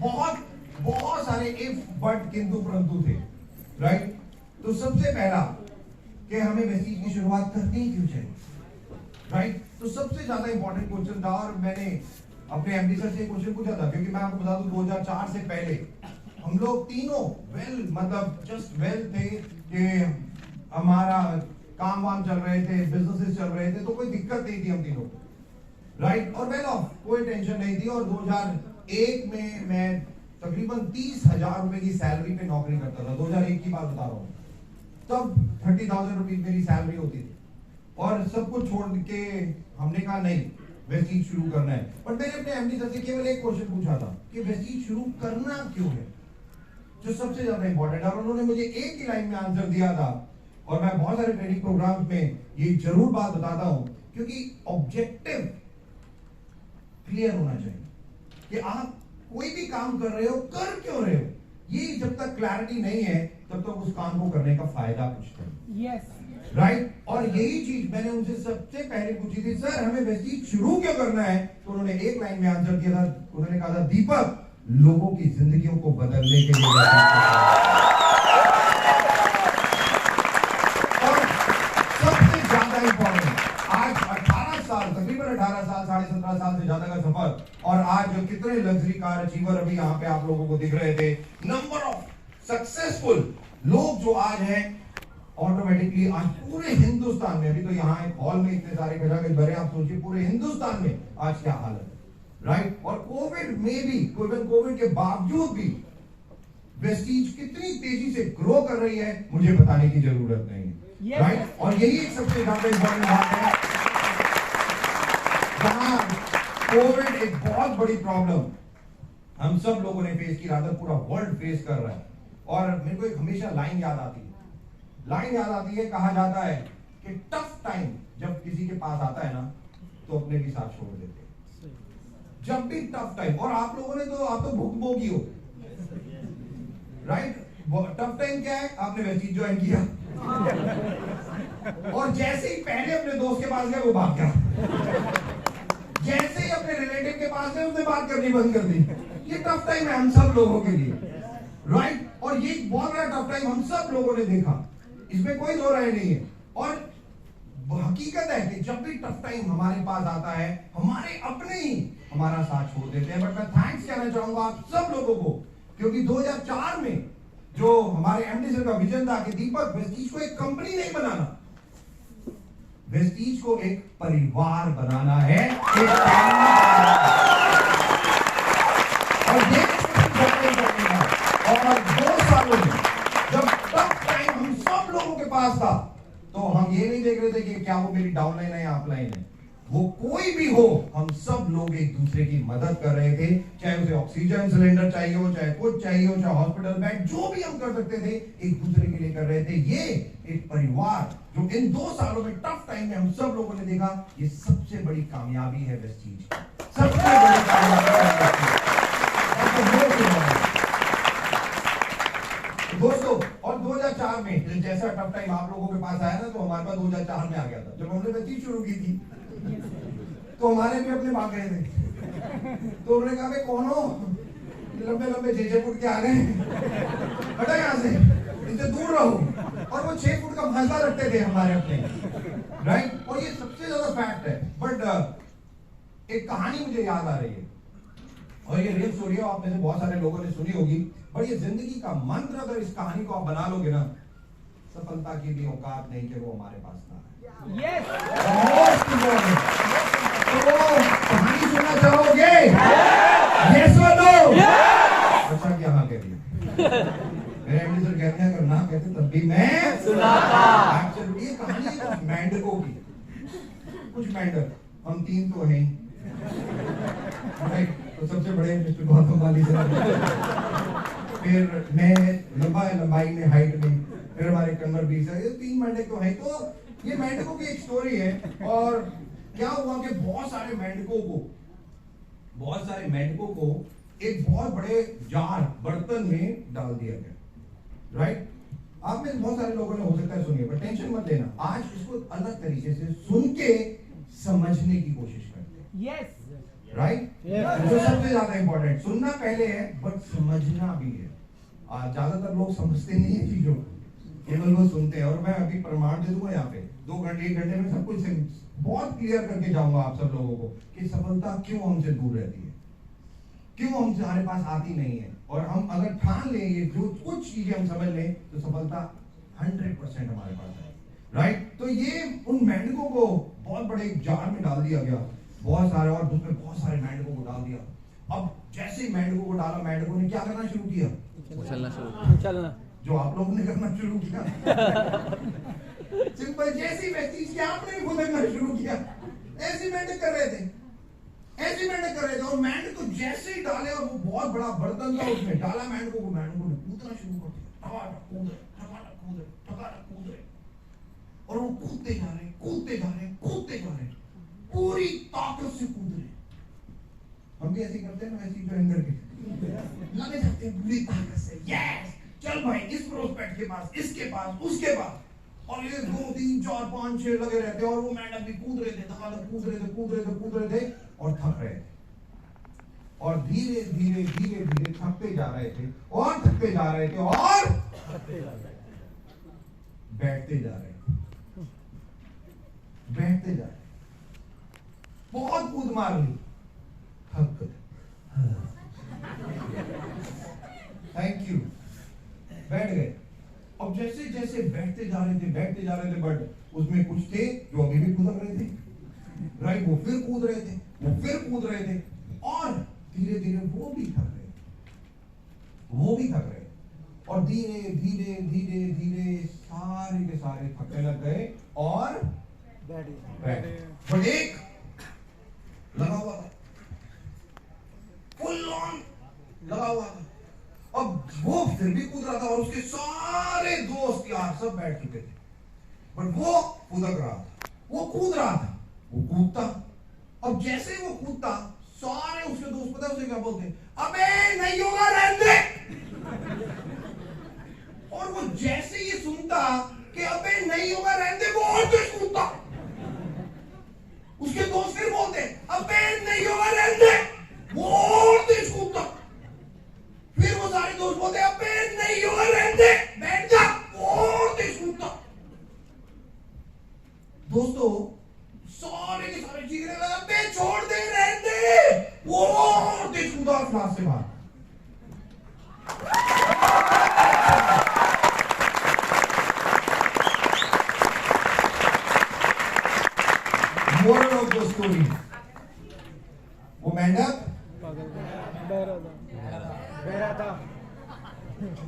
बहुत बहुत सारे इफ बट किंतु परंतु थे, राइट। तो सबसे पहला कि हमें वेस्टीज की शुरुआत करनी क्यों चाहिए, राइट। तो सबसे ज्यादा इंपॉर्टेंट क्वेश्चन था और मैंने अपने एमडी सर से क्वेश्चन पूछा था, क्योंकि मैं आपको बता दूं 2004 से पहले हम लोग तीनों मतलब जस्ट वेल थे कि हमारा काम वाम चल रहे थे, बिजनेसेस चल रहे थे, तो कोई दिक्कत नहीं थी हम तीनों, राइट। और वेल ऑफ, कोई टेंशन नहीं थी। और 2001 में मैं तकरीबन 30,000 रुपए की सैलरी पे नौकरी करता था। 2001 की बात बता रहा हूँ। तब 30,000 रुपीज मेरी सैलरी होती थी और सब कुछ छोड़ के हमने कहा नहीं, वेस्टीज शुरू करना है। पर मैंने अपने एमडी सर से केवल एक क्वेश्चन पूछा था कि वेस्टीज शुरू करना क्यों है, जो सबसे ज्यादा इंपॉर्टेंट है। और उन्होंने मुझे एक ही लाइन में आंसर दिया था, और मैं बहुत सारे ट्रेनिंग प्रोग्राम्स में ये जरूर बात बताता हूं, क्योंकि ऑब्जेक्टिव क्लियर होना चाहिए कि आप कोई भी काम कर रहे हो, कर क्यों रहे हो। ये जब तक क्लैरिटी नहीं है तब तक उस काम को करने का फायदा कुछ नहीं। Yes, right. और यही चीज मैंने उनसे सबसे पहले पूछी थी, सर हमें वेस्टीज शुरू क्यों करना है। तो उन्होंने एक लाइन में आंसर दिया था, उन्होंने कहा था दीपक, लोगों की जिंदगियों को बदलने के लिए। और सबसे ज्यादा इंपॉर्टेंट, आज 18 साल, तकरीबन 18 साल, 17.5 साल से ज्यादा का सफर, और आज जो कितने लग्जरी कार अचीवर अभी यहाँ पे आप लोगों को दिख रहे थे, नंबर ऑफ सक्सेसफुल लोग जो आज हैं, ऑटोमेटिकली आज पूरे हिंदुस्तान में, अभी तो यहाँ एक हॉल में इतने सारे गजागज भरे, आप सोचिए पूरे हिंदुस्तान में आज क्या हालत है, राइट। और कोविड में भी, कोविड के बावजूद भी वेस्टीज कितनी तेजी से ग्रो कर रही है, मुझे बताने की जरूरत नहीं है, राइट। और यही एक सबसे ज्यादा इंपॉर्टेंट बात है, जहां कोविड एक बहुत बड़ी प्रॉब्लम हम सब लोगों ने फेस की, रात पूरा वर्ल्ड फेस कर रहा है। और मेरे को एक हमेशा लाइन याद आती है, कहा जाता है कि टफ टाइम जब किसी के पास आता है ना, तो अपने भी साथ छोड़ देते हैं। जब भी टफ टाइम, और आप लोगों ने तो, आप तो भुगतभोगी हो, राइट। टफ टाइम क्या है, आपने वेस्टीज ज्वाइन किया और जैसे ही पहले अपने दोस्त के पास गए वो भाग गया, जैसे ही अपने रिलेटिव के पास गए उसने बात करनी बंद कर दी। ये टफ टाइम है हम सब लोगों के लिए, राइट। और ये बहुत बड़ा टफ टाइम हम सब लोगों ने देखा, इसमें कोई दो राय नहीं है। और हकीकत है कि जब भी टफ टाइम हमारे पास आता है, हमारे अपने ही हमारा साथ छोड़ देते हैं। बट मैं थैंक्स कहना चाहूंगा आप सब लोगों को, क्योंकि 2004 में जो हमारे एमडी सर का विजन था कि दीपक, वेस्टीज को एक कंपनी नहीं बनाना, वेस्टीज को एक परिवार बनाना है, और 2 सालों में जब टफ टाइम हम सब लोगों के पास था, तो हम ये नहीं देख रहे थे कि क्या वो मेरी डाउनलाइन है या अपलाइन है, वो कोई भी हो, हम सब लोग एक दूसरे की मदद कर रहे थे। चाहे उसे ऑक्सीजन सिलेंडर चाहिए हो, चाहे कुछ चाहिए हो, चाहे हॉस्पिटल बेड, जो भी हम कर सकते थे एक दूसरे के लिए कर रहे थे। ये एक परिवार जो इन 2 सालों में टफ टाइम में हम सब लोगों ने देखा, ये सबसे बड़ी कामयाबी है वेस्टीज की, सबसे बड़ी कामयाबी है दोस्तों। और 2004 में जैसा टफ टाइम आप लोगों के पास आया ना, तो हमारे पास 2004 में आ गया था। जब हमने वेस्टीज शुरू की थी तो हमारे भी अपने भाग गए थे, तो उन्होंने कहा भाई कौन हो, लंबे लंबे 6 फुट के आ गए, हटा यहाँ से, इनसे दूर रहो। और वो 6 फुट का फासला रखते थे हमारे अपने, राइट। और ये सबसे ज्यादा फैक्ट है। बट एक कहानी मुझे याद आ रही है, और ये रियल स्टोरी है, आप में से बहुत सारे लोगों ने सुनी होगी। बट ये जिंदगी का मंत्र, अगर इस कहानी को आप बना लोगे ना, सफलता की भी औकात नहीं कि वो हमारे पास ना है। यस, तो कहानी सुनना चाहोगे? यस और नो? अच्छा क्या हाँ कह दिया। मेरे एमडी सर कहते हैं अगर ना कहते तब भी मैं सुनाता। एक्चुअली ये कहानी है कुछ मेंढकों की, कुछ मेंढक, हम 3 तो हैं, राइट। तो सबसे बड़े मिस्टर गौतम वाली सर, फिर मैं लंबाई में, हाइट में, फिर हमारे कन्वर भी सर, ये 3 मेंढक तो हैं। तो ये मेंढकों की एक स्टोरी है। और क्या हुआ कि बहुत सारे मेंढकों को एक बहुत बड़े जार, बर्तन में डाल दिया गया, राइट। आप में बहुत सारे लोगों ने हो सकता है सुनिए, पर टेंशन मत लेना, आज इसको अलग तरीके से सुन के समझने की कोशिश करते हैं। Yes, right? जो सबसे ज्यादा इंपॉर्टेंट, सुनना पहले है बट समझना भी है। ज्यादातर लोग समझते नहीं है चीजों को, केवल वो सुनते हैं। और मैं अभी प्रमाण दे दूंगा यहाँ पे 2 घंटे 1 घंटे में सब कुछ बहुत क्लियर करके जाऊंगा आप सब लोगों को कि सफलता क्यों हमसे दूर रहती है, क्यों हमसे हमारे पास आती नहीं है। और हम अगर ठान लें ये जो कुछ चीजें हम समझ लें तो सफलता 100% हमारे पास है, राइट? तो ये उन मेंढकों को बहुत बड़े एक जार में डाल दिया गया, बहुत सारे, और उसमें बहुत सारे मेंढकों को डाल दिया। अब जैसे ही मेंढकों को डाला, मेंढकों ने क्या करना शुरू किया? चलना जो आप लोगों ने करना शुरू किया। सिंपल, जैसी चीज की आपने भी खुदकना शुरू किया, ऐसी मेंढक कर रहे थे, ऐसी मेंढक कर रहे थे। और मेंढक को जैसे ही डाले, और वो बहुत बड़ा बर्तन था, उसमें डाला मेंढकों को, मेंढकों ने कूदना शुरू कर दिया, टकाटक कूद रहे, टकाटक कूद रहे, टकाटक कूद रहे। और वो कूदते जा रहे, कूदते जा रहे, कूदते जा रहे, पूरी ताकत से कूद रहे। हम भी ऐसे करते हैं ना, ऐसी जो अंदर के लगे जाते हैं पूरी ताकत से, यस चल भाई, इस प्रोस्पेक्ट के पास, इसके पास, उसके पास। और ये 2 3 4 5 6 लगे रहते, और वो मेंढक भी कूद रहे थे, धकाधक कूद रहे थे, कूद रहे थे, कूद रहे थे, और थक रहे थे। और धीरे धीरे धीरे धीरे थकते जा रहे थे, और थकते जा रहे थे, और बैठते जा रहे थे, बैठते जा रहे थे। बहुत कूद मार ली, थक गए, थैंक यू, बैठ गए। अब जैसे जैसे बैठते जा रहे थे, बैठते जा रहे थे, बट उसमें कुछ थे जो अभी भी कूद रहे थे, राइट? वो फिर कूद रहे थे, वो फिर कूद रहे थे, और धीरे धीरे वो भी थक रहे, वो भी थक रहे। और धीरे धीरे धीरे धीरे सारे के सारे थकने लग गए और बैठे। बट एक लगा हुआ था, फुल ऑन लगा हुआ था। अब वो फिर भी कूद रहा था, और उसके सारे दोस्त यार सब बैठ चुके थे, बट वो कूदक रहा था, वो कूद रहा था, वो कूदता। अब जैसे वो कूदता, सारे उसके दोस्त, पता है उसे क्या बोलते? अबे नहीं होगा, रहने दे। और वो जैसे ये सुनता कि अबे नहीं होगा, रहने दे, वो और तेज कूदता। उसके दोस्त फिर बोलते, अबे नहीं होगा, रहने दे, वो और तेज कूदता। फिर वो सारे दोस्त बोलते, अबे नहीं होगा, रहने दे, बैठ जा, वो और तेज कूदता। दोस्तों सारे के सारे चीखने लगे, अबे छोड़ दे, रहने दे, वो और तेज कूदा क्लास से बाहर। मोरल ऑफ द स्टोरी, वो मेंढक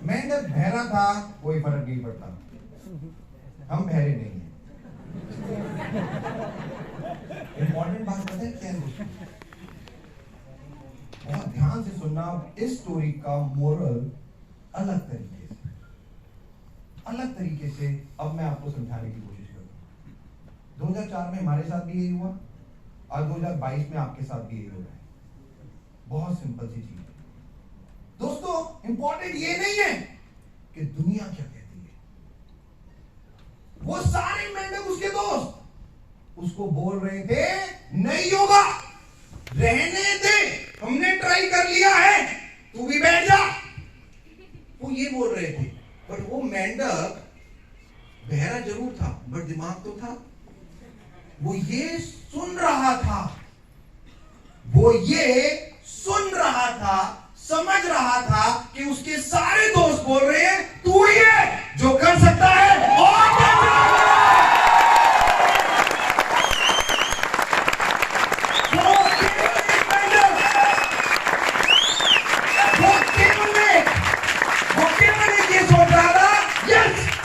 मेंढक बहरा था, कोई फर्क नहीं पड़ता, हम बहरे नहीं हैं। इंपॉर्टेंट बात पता है क्या है? बहुत ध्यान से सुनना। इस स्टोरी का मोरल अलग तरीके से अब मैं आपको समझाने की कोशिश करूंगा। 2004 में हमारे साथ भी यही हुआ, और 2022 में आपके साथ भी यही हो रहा है। बहुत सिंपल सी चीज है दोस्तों। इंपॉर्टेंट ये नहीं है कि दुनिया क्या कहती है। वो सारे मेंढक, उसके दोस्त उसको बोल रहे थे, नहीं होगा, रहने दे, हमने ट्राई कर लिया है, तू भी बैठ जा। वो ये बोल रहे थे, पर वो मेंढक बहरा जरूर था, बट दिमाग तो था। वो ये सुन रहा था, वो ये सुन रहा था, समझ रहा था कि उसके सारे दोस्त बोल रहे हैं, तू ही है जो कर सकता है, और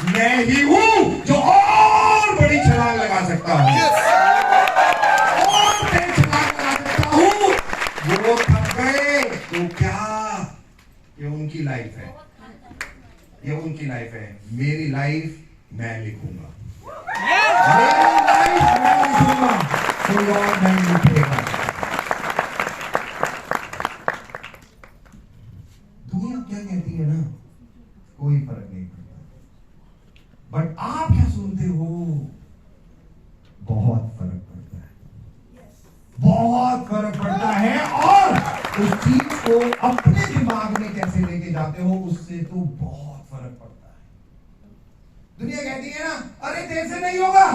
मैं ही हूं जो और बड़ी छलांग लगा सकता हूं, और तेज छलांग लगा सकता हूं। वो थक गए तो क्या, ये उनकी लाइफ है, ये उनकी लाइफ है। मेरी लाइफ मैं लिखूंगा, मेरी लाइफ मैं लिखूंगा, कोई और नहीं लिखेगा। दुनिया क्या कहती है ना, कोई फर्क नहीं पड़ता, बट आप क्या सुनते हो, बहुत फर्क पड़ता है, बहुत फर्क पड़ता है। उस चीज को अपने दिमाग में कैसे लेके जाते हो, उससे तो बहुत फर्क पड़ता है। दुनिया कहती है ना, अरे तेरे से नहीं होगा।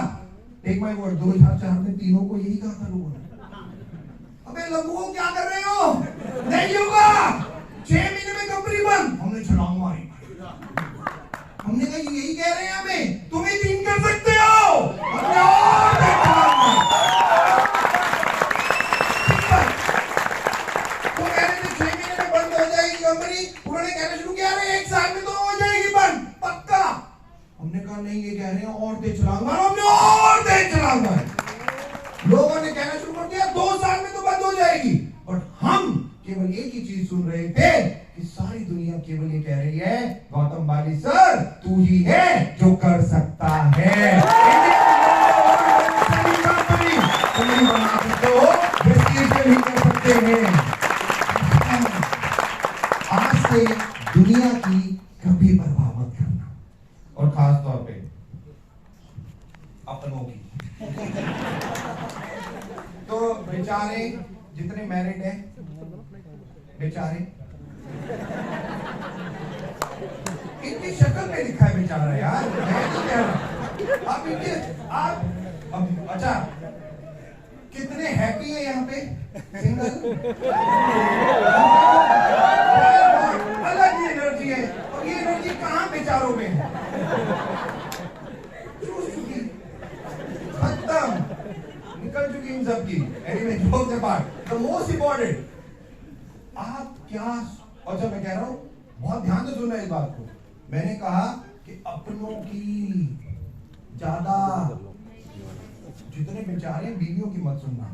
टेक माय वर्ड, 2004 में तीनों को यही कहा था लोगों ने। अबे लंबुओं क्या कर रहे हो, नहीं होगा, 6 महीने में कंपनी बंद। हमने छलांग मारी। हमने कहा यही कह रहे हैं हमें, तुम ही 3 कर सकते हो। हमने और छलांग मारी। तो कह रहे थे 6 महीने में बंद हो जाएगी कंपनी, उन्होंने कहना शुरू किया, अरे 1 साल में तो हो जाएगी बंद पक्का। हमने कहा नहीं, ये कह रहे हैं और तेज छलांग मारो। हमने और तेज छलांग मारी। लोगों ने कहना शुरू कर दिया 2 साल में तो बंद हो जाएगी। और हम केवल एक ही चीज सुन रहे थे कि सारी दुनिया केवल ये कह रही है, गौतम बाली सर तू ही है जो कर सकता है। तुम नहीं बना सकते हो, नहीं कर सकते हैं। आज से दुनिया की कभी परवाह मत करना, और खास तौर पे अपनों की। तो बेचारे जितने मैरिड हैं, बेचारे इनकी शक्ल पे लिखा है बेचारा यार, मैं नहीं कह रहा। आप इनके आप अच्छा कितने हैप्पी है यहाँ पे सिंगल? अलग ही एनर्जी है, और ये एनर्जी कहाँ बेचारों में है? चूस चुकी, खत्म, निकल चुकी इन सबकी। Anyway, jokes apart, the most important, आप क्या, और जब मैं कह रहा हूं बहुत ध्यान से सुनना इस बात को, मैंने कहा कि अपनों की ज्यादा, जितने बेचारे बीवियों की मत सुनना।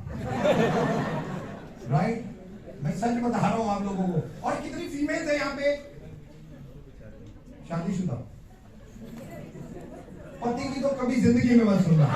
राइट? मैं सच बता रहा हूं आप लोगों को। और कितनी फीमेल्स है यहाँ पे शादीशुदा? पति की तो कभी जिंदगी में मत सुनना।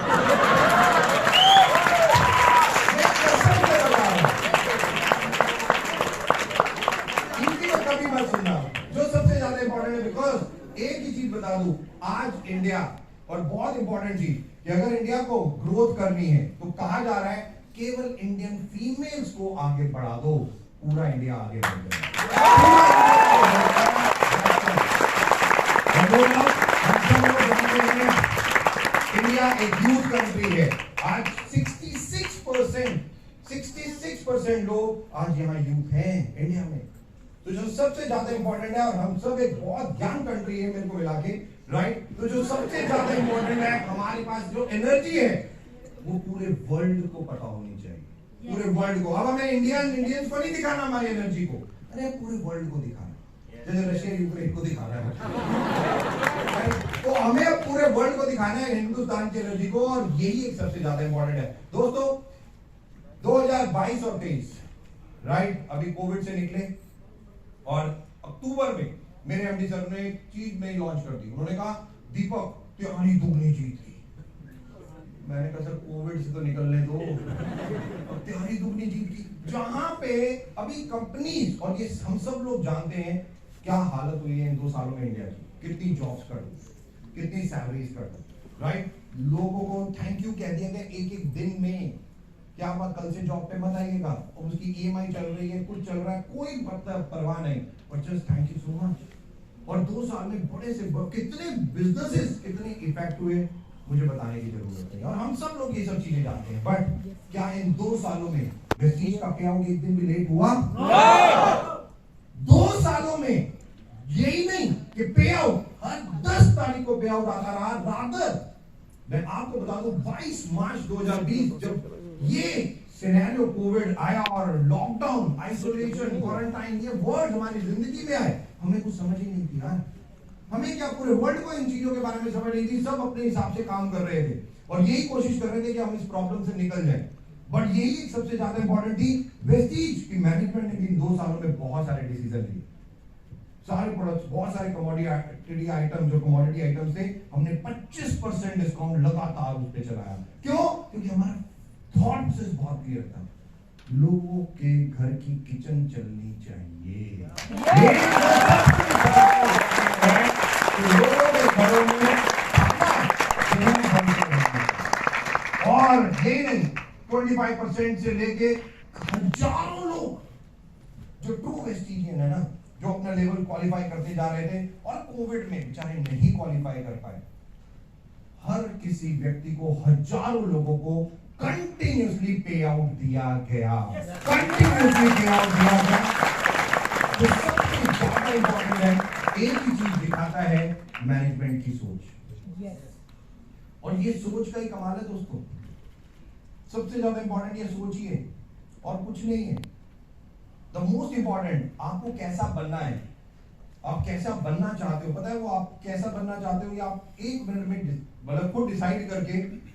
इनकी तो कभी मत सुनना। जो सबसे ज्यादा इंपॉर्टेंट है, बिकॉज एक ही चीज बता दूं, आज इंडिया, और बहुत इंपॉर्टेंट चीज, कि अगर इंडिया को ग्रोथ करनी है तो कहा जा रहा है केवल इंडियन फीमेल्स को आगे बढ़ा दो, पूरा इंडिया आगे बढ़ जाएगा। इंडिया एक यूथ कंट्री है। आज 66% लोग आज यहाँ यूथ हैं इंडिया में। तो जो सबसे ज्यादा इंपॉर्टेंट है, और हम सब एक बहुत यंग कंट्री है मेरे को मिला के, राइट? तो जो सबसे ज्यादा इंपॉर्टेंट है, हमारे पास जो एनर्जी है वो पूरे वर्ल्ड को पता होनी चाहिए, पूरे वर्ल्ड को। अब हमें इंडियंस को नहीं दिखाना हमारी एनर्जी को, अरे पूरे वर्ल्ड को दिखाना, जैसे रशिया यूक्रेन को दिखाना है। तो हमें अब पूरे वर्ल्ड को दिखाना है हिंदुस्तान की एनर्जी को, और यही एक सबसे ज्यादा इंपॉर्टेंट है। दोस्तों 2022 और 23, राइट, अभी कोविड से निकले, और अक्टूबर में मेरे एमडी सर ने एक चीज नई लॉन्च कर दी। उन्होंने कहा दीपक तुम्हारी दुगनी जीत की। मैंने कहा सर कोविड से तो निकलने दो, अब तुम्हारी दुगनी जीत की। जहां पे अभी कंपनीज, और ये हम सब लोग जानते हैं क्या हालत हुई है इन 2 सालों में इंडिया की, कितनी जॉब्स कर दी, कितनी सैलरीज कर दी, राइट? लोगों को थैंक यू कह दिया गया एक दिन में। क्या आप कल से जॉब पे मत आइएगा, और उसकी EMI चल रही है, कुछ चल रहा है, कोई मतलब परवाह नहीं, और just thank you so much. और 2 साल में बड़े से कितने बिजनेसेस, कितने इफेक्ट हुए, मुझे बताने की जरूरत नहीं, और हम सब लोग ये सब चीजें जानते हैं। बट क्या इन 2 सालों में वेस्टीज का पे आउट एक दिन भी लेट हुआ? 2 सालों में यही नहीं कि पे आउट हर 10 तारीख को पे आउट आता रहा। रादर मैं आपको बता दूं 22 मार्च 2020 जब ये सिनेरियो कोविड आया और लॉकडाउन, आइसोलेशन, क्वारंटाइन, ये वर्ड हमारी जिंदगी में आए, हमें कुछ समझ ही नहीं थी यार। हमें क्या, पूरे वर्ल्ड को इन चीजों के बारे में समझ नहीं थी। सब अपने हिसाब से काम कर रहे थे और यही कोशिश कर रहे थे कि हम इस प्रॉब्लम से निकल जाएं। बट यही सबसे ज्यादा इंपॉर्टेंट थी, वेस्टीज की मैनेजमेंट ने भी 2 सालों में बहुत सारे डिसीजन लिए। सारे प्रोडक्ट्स, बहुत सारे कमोडिटी आइटम, जो कमोडिटी आइटम थे, हमने 25% डिस्काउंट लगातार उस पर चलाया। क्यों? क्योंकि हमारा थॉट प्रोसेस बहुत क्लियर था, लोगों के घर की किचन चलनी चाहिए। लोगों के घरों में और ये नहीं 25% से लेके हजारों लोग जो ट्रू वेस्टिजियन है ना, जो अपना लेवल क्वालिफाई करते जा रहे थे और कोविड में बेचारे नहीं क्वालिफाई कर पाए, हर किसी व्यक्ति को, हजारों लोगों को कंटिन्यूसली पे आउट दिया गया, कंटिन्यूसली पे आउट दिया गया। तो सबसे ज्यादा इंपॉर्टेंट है, एक ही चीज दिखाता है, मैनेजमेंट की सोच। और ये सोच का ही कमाल है दोस्तों, सबसे ज्यादा इंपॉर्टेंट ये सोच ही है और कुछ नहीं है। द मोस्ट इंपॉर्टेंट, आपको कैसा बनना है, आप कैसा बनना चाहते हो, पता है वो आप कैसा बनना चाहते हो, या आप 1 मिनट में मतलब खुद डिसाइड करके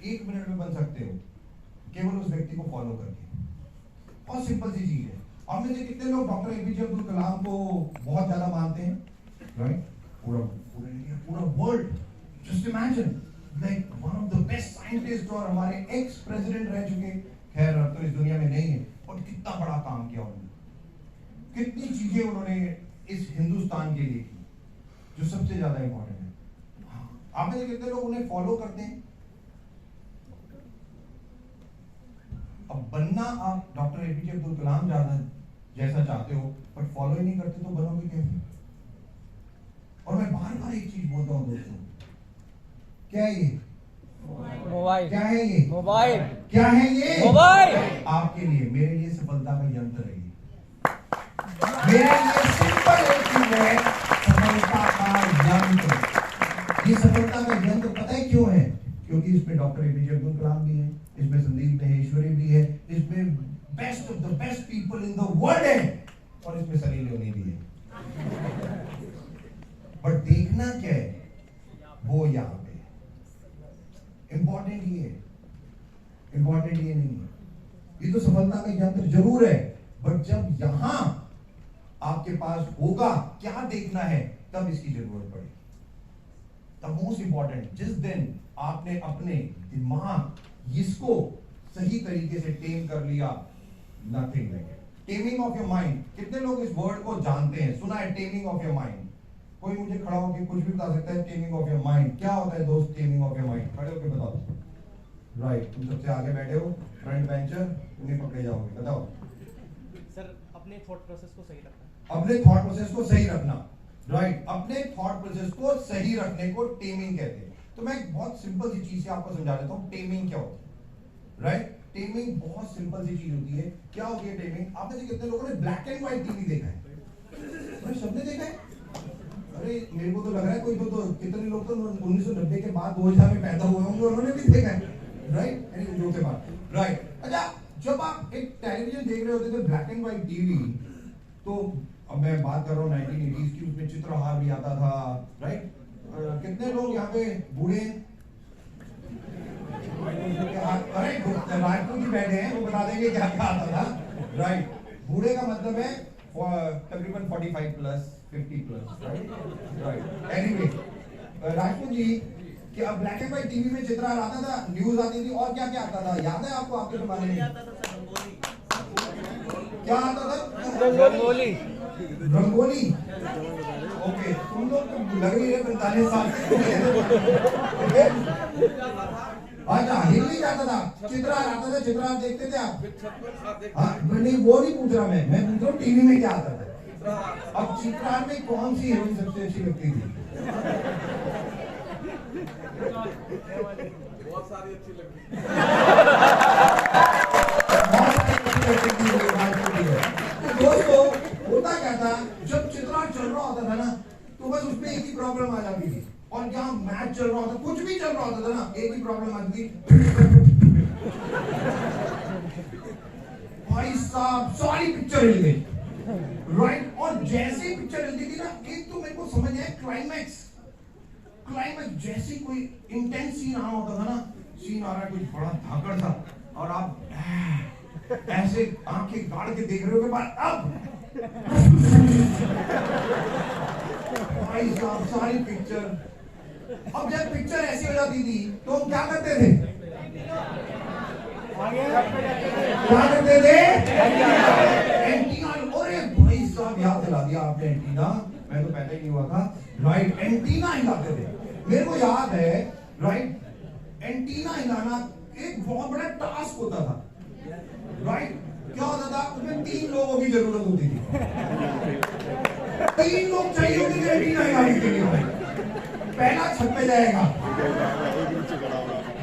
1 मिनट में बन सकते हो, केवल उस व्यक्ति को फॉलो करके। बहुत सिंपल सी चीज है। आप में से कितने लोग डॉक्टर एपीजे अब्दुल कलाम को बहुत ज्यादा मानते हैं, राइट? पूरा world, just imagine, like one of the best scientist, और हमारे एक्स प्रेसिडेंट रह चुके, खैर अब तो इस दुनिया में नहीं है, और कितना बड़ा काम किया उन्होंने, कितनी चीजें उन्होंने इस हिंदुस्तान के लिए की, जो सबसे ज्यादा इंपॉर्टेंट है। आप में से कितने लोग उन्हें फॉलो करते हैं? अब बनना आप डॉक्टर एपीजे अब्दुल कलाम जैसा चाहते हो, बट फॉलो ही नहीं करते, तो बनोगे कैसे? और मैं बार बार एक चीज बोलता हूं दोस्तों, क्या है ये? मोबाइल। क्या है ये? मोबाइल। क्या है ये? मोबाइल। आपके लिए, मेरे लिए सफलता का यंत्र है ये। मेरे लिए सिंपल एक चीज है, सफलता का यंत्र। ये सफलता का यंत्र पता है क्यों है? क्योंकि इसमें डॉक्टर एपीजे अब्दुल कलाम भी है, इसमें संदीप महेश्वरी भी है, इसमें best of the best people in the world है, और इसमें सनी लियोनी भी है। बट देखना क्या है, वो यहां पे इंपॉर्टेंट ये है, इंपॉर्टेंट ये नहीं है। ये तो सफलता का यंत्र जरूर है, बट जब यहां आपके पास होगा क्या देखना है, तब इसकी जरूरत पड़ेगी। द मोस्ट इंपॉर्टेंट, जिस दिन आपने अपने दिमाग इसको सही तरीके से टेम कर लिया, nothing like it. Taming of your mind, कितने लोग इस वर्ड को जानते हैं, सुना है टेमिंग ऑफ योर माइंड? कोई मुझे खड़ा होकर कुछ भी बता सकता है टेमिंग ऑफ योर माइंड क्या होता है दोस्त? टेमिंग ऑफ योर माइंड, खड़े होकर बताओ। राइट, तुम सबसे आगे बैठे हो, फ्रंट बेंचर, तुम पकड़े जाओगे, बताओ। सर, अपने थॉट प्रोसेस को सही रखना। अपने थॉट प्रोसेस को सही रखना, राइट? अपने थॉट प्रोसेस को सही रखने को टेमिंग कहते हैं। तो मैं एक बहुत सिंपल सी चीज से आपको समझा देता हूं, टेमिंग क्या होता है, राइट? टेमिंग बहुत सिंपल सी चीज होती है। क्या होती है टेमिंग? आप में से कितने लोगों ने ब्लैक एंड व्हाइट टीवी देखा है? अरे सबने देखा है? अरे मेरे को तो लग रहा है कोई तो कितने लोग तो 1990 के बाद 2000 में पैदा हुए होंगे, उन्होंने भी देखा है, राइट? एनी लोगों के बाद, राइट? अच्छा, जब आप एक टेलीविजन देख रहे होते थे ब्लैक एंड व्हाइट टीवी, तो अब मैं बात कर रहा हूँ 1980s की, उसमें चित्रहार भी आता था, राइट? कितने लोग यहाँ पे बूढ़े? अरे राजपूत जी बैठे हैं, वो बता देंगे क्या क्या आता था, राइट? बूढ़े का मतलब है तकरीबन 45 plus 50 plus, right? Anyway, Rajput ji कि अब ब्लैक एंड व्हाइट टीवी में चित्रहार आता था, न्यूज आती थी, और क्या क्या आता था, याद है आपको? आपके जमाने में क्या आता था? रंगोली। रंगोली, ओके। तुम लोग तो लग रही है 45 साल के। अच्छा, हिंदी आता था, चित्रहार आता था, चित्रहार देखते थे आप? हाँ, नहीं वो नहीं पूछ रहा मैं पूछ रहा हूँ टीवी में क्या आता था। अब चित्रहार में कौन सी हीरोइन सबसे अच्छी लगती थी? बहुत सारी अच्छी लगती दोस्तों, होता क्या था, जब चित्रहार चल रहा होता था ना, तो बस उसमें एक ही प्रॉब्लम आ जाती थी, और जहां मैच चल रहा होता, कुछ भी चल रहा होता था ना, एक ही प्रॉब्लम आती थी, भाई साहब सारी पिक्चर हिल गई, राइट? और जैसे ही पिक्चर हिलती थी ना, एक तो मेरे को समझ आया क्लाइमैक्स जैसे कोई इंटेंस सीन आ रहा होता था ना, सीन आ रहा है कुछ बड़ा धाकड़ सा, और आप ऐसे आंखें गाड़ के देख रहे हो के बाद अब भाई साहब सारी पिक्चर। अब जब पिक्चर ऐसी हो जाती थी तो हम क्या करते थे? क्या करते थे? एंटीना। अरे भाई साहब याद दिला दिया आपने एंटीना, मैं तो पहले ही नहीं हुआ था, राइट? एंटीना हिलाते थे, मेरे को याद है, राइट? एंटीना हिलाना एक बहुत बड़ा टास्क होता था, राइट? क्या होता था उसमें 3 लोगों की जरूरत होती थी। 3 लोग चाहिए होते थे एंटीना लगाने के लिए। पहला छत पे जाएगा,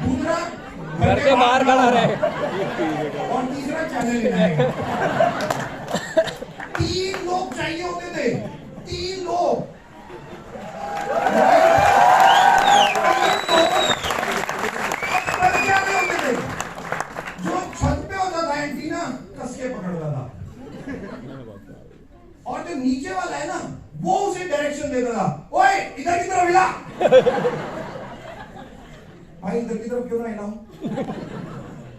दूसरा घर के बाहर खड़ा रहे, और तीसरा चैनल ले जाएगा। 3 लोग चाहिए होते थे, 3 लोग। जो छत पे होता था एंटीना कस के पकड़ता था, और जो नीचे वाला है ना वो उसे डायरेक्शन देता था, ओए इधर की तरफ हिला। भाई इधर की तरफ क्यों ना हिलाऊं?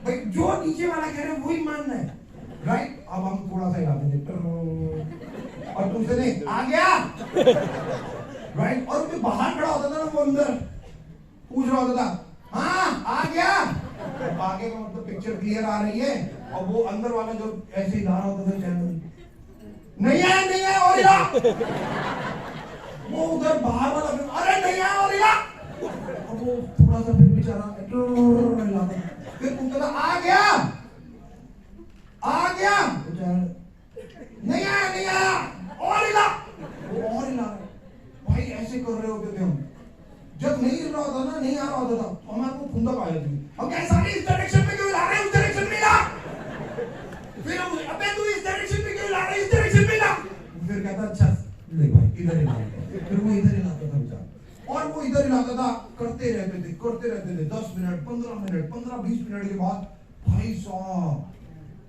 भाई जो नीचे वाला कह रहा है वही मानना है, राइट? अब हम थोड़ा सा हिलाते थे और दूसरे ने आ गया, राइट? और जो बाहर खड़ा होता था ना वो अंदर पूछ रहा होता था, हाँ आ गया। आगे का मतलब पिक्चर क्लियर आ रही है, और वो अंदर वाला जो ऐसे हिला रहा होता था चैनल, नहीं है और हिला। वो उधर बाहर वाला अरे नहीं है और हिला। और वो थोड़ा सा फिर बेचारा हिलाता, फिर पूछता था आ गया नहीं आया और हिला, वो और हिला। भाई ऐसे कर रहे होते थे हम। जब नहीं हिल रहा होता ना, नहीं आ रहा होता था, तो हमारे को खुंदक आ जाती थी। हम कैसा इस डायरेक्शन में क्यों हिला रहे हैं, उस डायरेक्शन में हिला। फिर हम अबे तू इस डायरेक्शन में क्यों हिला रहा है, इस डायरेक्शन में हिला। फिर कहता अच्छा ले भाई इधर हिला। फिर वो इधर हिलाता था बेचारा, और वो इधर हिलाता था। करते रहते थे 10 मिनट 15 मिनट 15-20 मिनट के बाद भाई साहब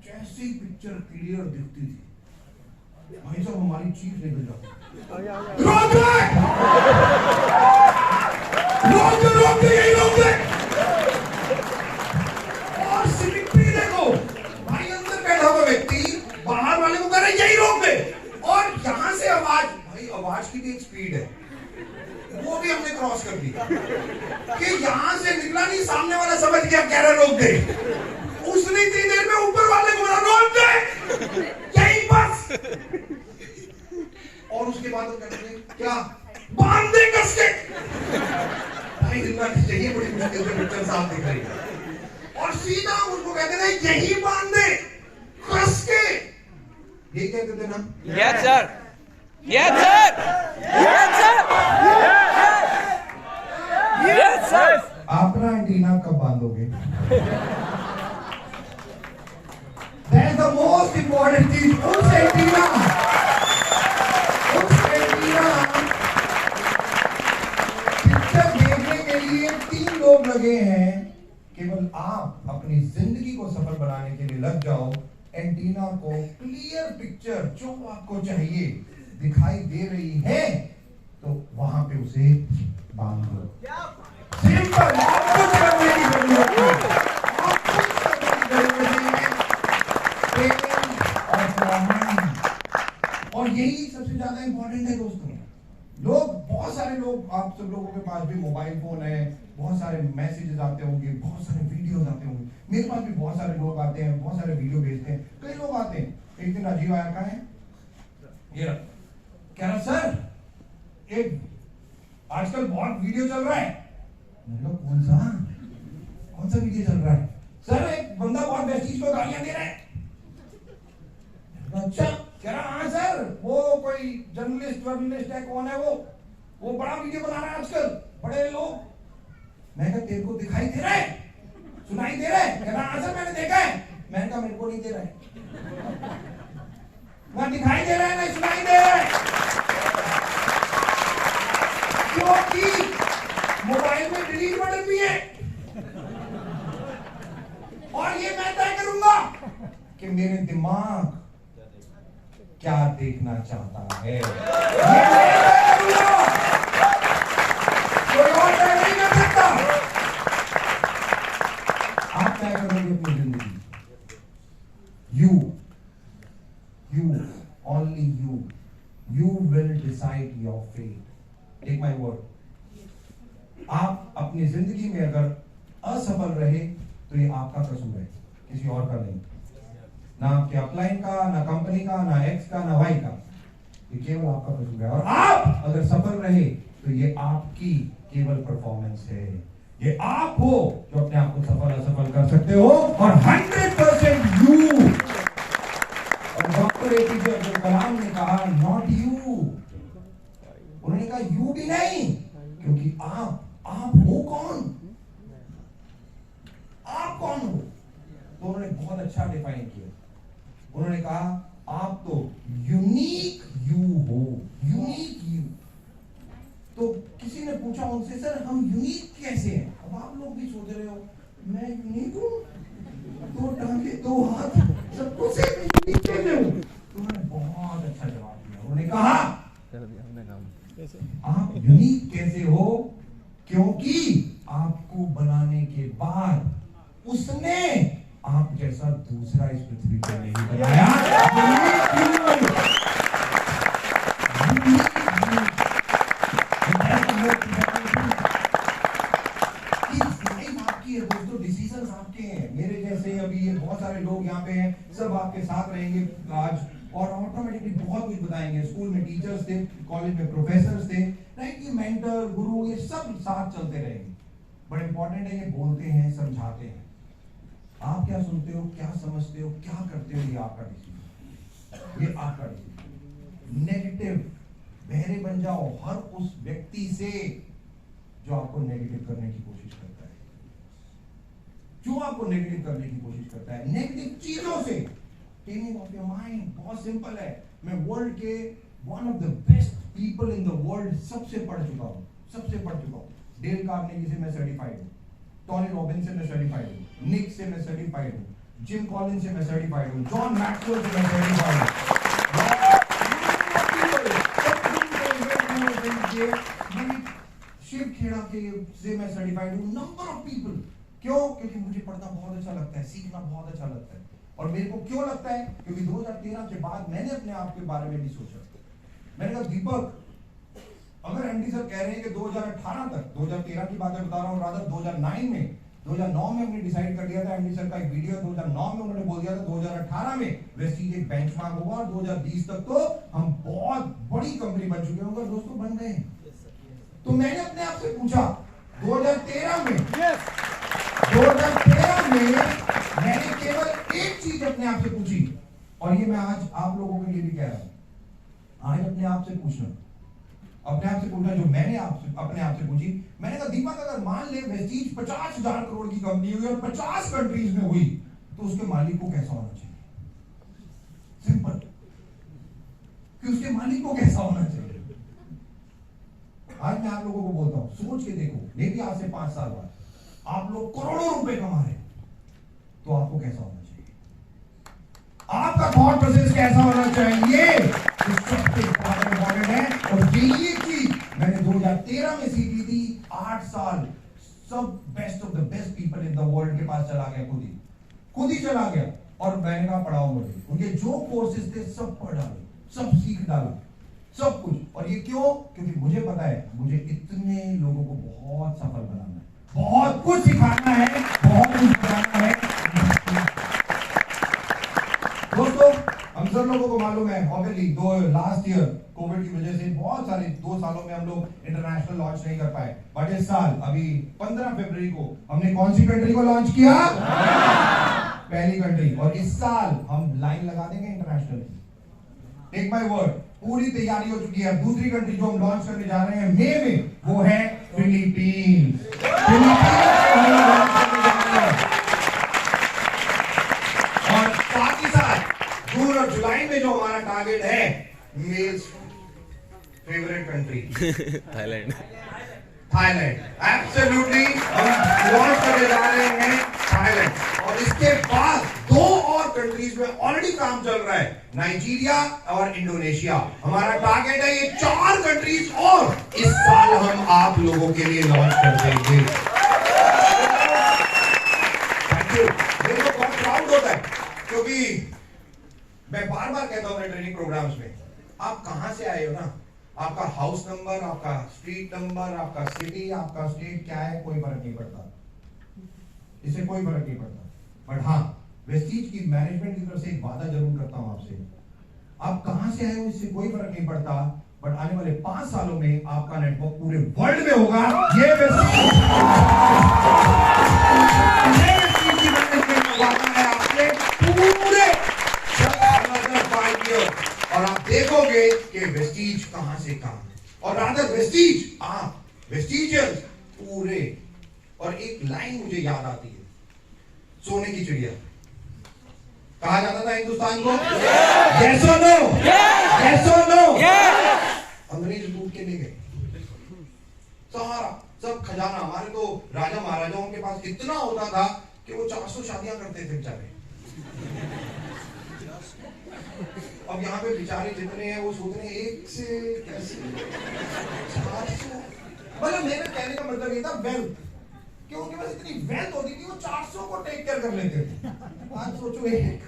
कैसी पिक्चर क्लियर दिखती थी। भाई साहब हमारी चीख निकल जाती, रोक दे यही रोक दे। और सिमिट्री देखो, भाई अंदर बैठा हुआ व्यक्ति बाहर वाले को कह रहा है यही रोक दे, और यहां से आवाज, भाई आवाज की भी एक स्पीड है, वो भी हमने क्रॉस कर दी कि यहां से निकला नहीं, सामने वाला समझ गया कह रहा रोक दे। उसने इतनी देर में ऊपर वाले को बोला रोक दे यही बस। और उसके बाद वो कहते हैं क्या बांध दे कस के। भाई हिलना चाहिए, बड़ी मुश्किल से पिक्चर साफ दिख रही है, और सीधा उसको कहते थे यही बांध दे कस के। ये कहते थे ना, yes sir, yes sir, yes sir, yes sir. अपना एंटीना कब बांधोगे? That's the most important चीज। उस एंटीना पिक्चर देखने के लिए 3 लोग लगे हैं। केवल आप अपनी जिंदगी को सफल बनाने के लिए लग जाओ। एंटीना को क्लियर पिक्चर जो आपको चाहिए दिखाई दे रही है, तो वहां पे उसे बांध दो। सिंपल, आप कुछ करने की जरूरत नहीं। और यही सबसे ज्यादा इंपॉर्टेंट है दोस्तों। लोग, बहुत सारे लोग, आप सब लोगों के पास भी मोबाइल फोन है, बहुत सारे मैसेजेस आते होंगे, बहुत सारे वीडियोस आते होंगे। मेरे पास भी बहुत सारे लोग आते हैं, बहुत सारे वीडियो भेजते हैं। कई लोग आते हैं। एक दिन राजीव आया, कहा है ये कह रहा सर एक आजकल बहुत वीडियो चल रहा है। मैंने कहा कौन सा वीडियो चल रहा है? सर एक बंदा बहुत बेस्टीज को गालियां दे रहा है। अच्छा, कह रहा हाँ सर, वो कोई जर्नलिस्ट है, कौन है वो बड़ा वीडियो बना रहा है आजकल, बड़े लोग। मैं कहा तेरे को दिखाई दे रहा है, सुनाई दे रहा है? कह रहा हाँ सर मैंने देखा है। मैंने कहा मेरे को नहीं दे रहा है, ना दिखाई दे रहा है ना सुनाई दे रहा है, क्योंकि मोबाइल में डिलीट बटन भी है, और ये मैं तय करूंगा कि मेरे दिमाग क्या देखना चाहता है। कोई और तय नहीं कर सकता। आप तय करोगे अपनी जिंदगी। You, only you will decide your fate. Take my word. आप अपनी जिंदगी में अगर असफल रहे तो ये आपका कसूर है, किसी और का नहीं। ना आपके अपलाइन का, ना कंपनी का, ना एक्स का, ना वाई का, ये केवल आपका कसूर है। और आप अगर सफल रहे तो ये आपकी केवल परफॉर्मेंस है। ये आप हो जो अपने आप को सफल असफल कर सकते हो, और 100% यू एपीजे अब्दुल कलाम ने कहा नॉट यू, उन्होंने कहा यू भी नहीं, क्योंकि आप हो कौन, आप कौन हो। तो उन्होंने बहुत अच्छा डिफाइन किया, उन्होंने कहा आप तो यूनिक यू हो, यूनिक यू। तो किसी ने पूछा उनसे सर हम यूनिक कैसे हैं? अब आप लोग भी सोच रहे हो मैं यूनिक हूं, दो टांगे दो हाथ सब कुछ है, मैं यूनिक कैसे हूं? तो उन्होंने बहुत अच्छा जवाब दिया, उन्होंने कहा आप यूनिक कैसे हो, क्योंकि आपको बनाने के बाद उसने आप जैसा दूसरा इस पृथ्वी पर नहीं बनाया। आपकी है दोस्तों, डिसीजंस आपके हैं, मेरे जैसे अभी ये बहुत सारे लोग यहाँ पे हैं, सब आपके साथ रहेंगे आज और ऑटोमेटिकली बहुत कुछ बताएंगे। स्कूल में टीचर्स थे, कॉलेज में प्रोफेसर्स थे, राइट, ये मेंटर गुरु ये सब साथ चलते रहेंगे। बट इंपॉर्टेंट है ये बोलते हैं समझाते हैं, आप क्या सुनते हो, क्या समझते हो, क्या करते हो, ये आपका डिसीजन, ये आपका डिसीजन। नेगेटिव बहरे बन जाओ हर उस व्यक्ति से जो आपको नेगेटिव करने की कोशिश करता है, जो आपको नेगेटिव करने की कोशिश करता है, नेगेटिव चीजों से। टेमिंग ऑफ योर माइंड बहुत सिंपल है। मैं वर्ल्ड के one of the best people in the world सबसे पढ़ चुका हूं। डेल कार्नेगी से मैं सर्टिफाइड हूं, टोनी रॉबिन्स से मैं सर्टिफाइड हूं, निक से मैं सर्टिफाइड हूं, जिम कॉलिंस से मैं सर्टिफाइड हूं, जॉन मैक्सवेल से मैं सर्टिफाइड हूं, शिव खेड़ा के से मैं सर्टिफाइड हूं, नंबर ऑफ पीपल। क्यों? क्योंकि मुझे पढ़ना बहुत अच्छा लगता है, सीखना बहुत अच्छा लगता है। और मेरे को क्यों लगता है? क्योंकि 2013 के बाद मैंने अपने आप के बारे में भी सोचा। मैंने कहा दीपक, अगर एमडी सर कह रहे हैं कि 2018 तक, 2013 की बातें बता रहा हूं, रादर 2009 में हमने डिसाइड कर दिया था, एमडी सर का एक वीडियो 2009 में उन्होंने बोल दिया था 2018 में वेस्टीज एक बेंचमार्क होगा और 2020 तक तो हम बहुत बड़ी कंपनी बन चुके होंगे। दोस्तों बन गए। तो मैंने अपने आप से पूछा 2013 में मैंने केवल एक चीज अपने आप से पूछी, और ये मैं आज आप लोगों के लिए भी कह रहा हूं, आज अपने आप से पूछना जो मैंने अपने आप से पूछी। मैंने कहा दीपक, अगर मान ले वेस्टीज 50,000 करोड़ की कंपनी हुई और 50 कंट्रीज में हुई, तो उसके मालिक को कैसा होना चाहिए? सिंपल, कि उसके मालिक को कैसा होना चाहिए। आज मैं आप लोगों को बोलता हूं, सोच के देखो, मे भी आज से 5 साल बाद आप लोग करोड़ों रुपए कमा रहे, तो आपको कैसा होना चाहिए? आपका थॉट प्रोसेस कैसा होना चाहिए? सबसे इंपॉर्टेंट है। और ये चीज मैंने 2013 में सीखी थी। 8 साल सब best of the best people in the world के पास चला गया, खुद ही चला गया, और मैंने कहा पढ़ाओ मुझे। उनके जो कोर्सेज थे सब पढ़ डाले, सब सीख डाला, सब कुछ। और ये क्यों? क्योंकि मुझे पता है मुझे इतने लोगों को बहुत सफल बनाना है, बहुत कुछ सिखाना है, बहुत कुछ बताना है। दोस्तों, हम सब लोगों को मालूम है ऑब्वियसली लास्ट ईयर कोविड की वजह से बहुत सारे 2 सालों में हम लोग इंटरनेशनल लॉन्च नहीं कर पाए, बट इस साल अभी 15 फरवरी को हमने कौन सी कंट्री को लॉन्च किया? पहली कंट्री। और इस साल हम लाइन लगा देंगे इंटरनेशनल की, टेक माय वर्ड, पूरी तैयारी हो चुकी है। दूसरी कंट्री जो हम लॉन्च करने जा रहे हैं मई में, वो है फिलीपींस। और साथ ही साथ जून और जुलाई में जो हमारा टारगेट है, males favourite country Thailand. Absolutely हम लॉन्च करने जा रहे हैं थाईलैंड। और इसके बाद 2 और कंट्रीज में ऑलरेडी काम चल रहा है, नाइजीरिया और इंडोनेशिया। हमारा टारगेट है ये 4 कंट्रीज और इस साल हम आप लोगों के लिए लॉन्च कर देंगे। Thank you. मेरे को बहुत प्राउड होता है, क्योंकि मैं बार बार कहता हूं अपने ट्रेनिंग प्रोग्राम्स में, आप कहां से आए हो ना, आपका हाउस नंबर, आपका स्ट्रीट नंबर, आपका सिटी, आपका स्टेट क्या है, कोई फर्क नहीं पड़ता, इससे कोई फर्क नहीं पड़ता। बट हाँ, वेस्टीज की मैनेजमेंट की तरफ से एक वादा जरूर करता हूं आपसे, आप कहां से आए हो इससे कोई फर्क नहीं पड़ता, बट आने वाले 5 सालों में आपका नेटवर्क पूरे वर्ल्ड में होगा। ये वेस्टीज की मैनेजमेंट का वादा है आपसे। पूरे 5 ईयर और आप देखोगे कि वेस्टीज कहां से कहां, और रादर वेस्टीज, आप वेस्टीजियंस पूरे। और एक लाइन मुझे याद आती है, सोने की चिड़िया कहा जाता था हिंदुस्तान को, यस और नो, यस और नो। अंग्रेज लूट के ले गए सारा सब खजाना। हमारे तो राजा महाराजाओं के पास इतना होता था कि वो 400 शादियां करते थे बेचारे। अब यहाँ पे बेचारे जितने हैं वो सोच रहे हैं एक से कैसे 400। मतलब मेरे कहने का मतलब ये था वेल्थ, कि उनके पास इतनी वेल्थ होती थी वो 400 को टेक केयर कर लेते थे। आज सोचो एक